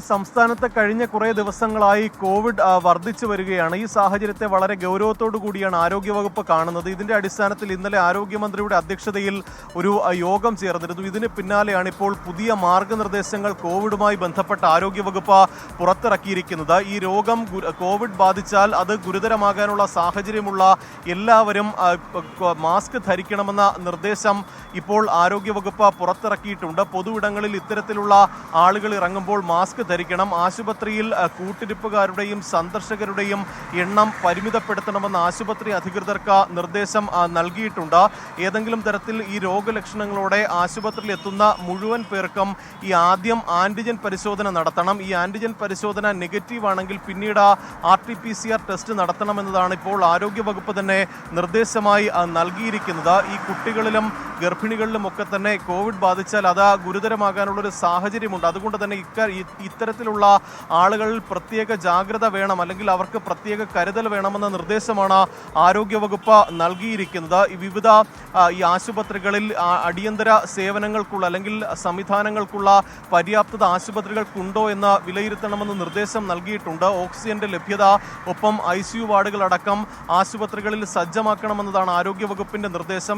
സംസ്ഥാനത്ത് കഴിഞ്ഞ കുറേ ദിവസങ്ങളായി കോവിഡ് വർദ്ധിച്ചു വരികയാണ്. ഈ സാഹചര്യത്തെ വളരെ ഗൗരവത്തോടു കൂടിയാണ് ആരോഗ്യവകുപ്പ് കാണുന്നത്. ഇതിന്റെ അടിസ്ഥാനത്തിൽ ഇന്നലെ ആരോഗ്യമന്ത്രിയുടെ അധ്യക്ഷതയിൽ ഒരു യോഗം ചേർന്നിരുന്നു. ഇതിന് പിന്നാലെയാണ് ഇപ്പോൾ പുതിയ മാർഗനിർദ്ദേശങ്ങൾ കോവിഡുമായി ബന്ധപ്പെട്ട ആരോഗ്യവകുപ്പ് പുറത്തിറക്കിയിരിക്കുന്നത്. ഈ രോഗം കോവിഡ് ബാധിച്ചാൽ അത് ഗുരുതരമാകാനുള്ള സാഹചര്യമുള്ള എല്ലാവരും മാസ്ക് ധരിക്കണമെന്ന നിർദ്ദേശം ഇപ്പോൾ ആരോഗ്യവകുപ്പ് പുറത്തിറക്കിയിട്ടുണ്ട്. പൊതുവിടങ്ങളിൽ ഇത്തരത്തിലുള്ള ആളുകൾ ഇറങ്ങുമ്പോൾ മാസ്ക് ധരിക്കണം. ആശുപത്രിയിൽ കൂട്ടിരിപ്പുകാരുടെയും സന്ദർശകരുടെയും എണ്ണം പരിമിതപ്പെടുത്തണമെന്ന് ആശുപത്രി അധികൃതർക്ക് നിർദ്ദേശം നൽകിയിട്ടുണ്ട്. ഏതെങ്കിലും തരത്തിൽ ഈ രോഗലക്ഷണങ്ങളോടെ ആശുപത്രിയിൽ എത്തുന്ന മുഴുവൻ പേർക്കും ഈ ആദ്യം ആന്റിജൻ പരിശോധന നടത്തണം. ഈ ആന്റിജൻ പരിശോധന നെഗറ്റീവ് ആണെങ്കിൽ പിന്നീട് RT-PCR ടെസ്റ്റ് നടത്തണമെന്നതാണ് ഇപ്പോൾ ആരോഗ്യവകുപ്പ് തന്നെ നിർദ്ദേശമായി നൽകിയിരിക്കുന്നത്. ഈ കുട്ടികളിലും ഗർഭിണികളിലും ഒക്കെ തന്നെ കോവിഡ് ബാധിച്ചാൽ അത് ഗുരുതരമാകാനുള്ളൊരു സാഹചര്യമുണ്ട്. അതുകൊണ്ട് തന്നെ ഇത്തരത്തിലുള്ള ആളുകളിൽ പ്രത്യേക ജാഗ്രത വേണം, അല്ലെങ്കിൽ അവർക്ക് പ്രത്യേക കരുതൽ വേണമെന്ന നിർദ്ദേശമാണ് ആരോഗ്യവകുപ്പ് നൽകിയിരിക്കുന്നത്. വിവിധ ഈ ആശുപത്രികളിൽ അടിയന്തര സേവനങ്ങൾക്കുള്ള അല്ലെങ്കിൽ സംവിധാനങ്ങൾക്കുള്ള പര്യാപ്തത ആശുപത്രികൾക്കുണ്ടോ എന്ന് വിലയിരുത്തണമെന്ന് നിർദ്ദേശം നൽകിയിട്ടുണ്ട്. ഓക്സിജന്റെ ലഭ്യത, ഒപ്പം ICU വാർഡുകളടക്കം ആശുപത്രികളിൽ സജ്ജമാക്കണമെന്നതാണ് ആരോഗ്യവകുപ്പിന്റെ നിർദ്ദേശം.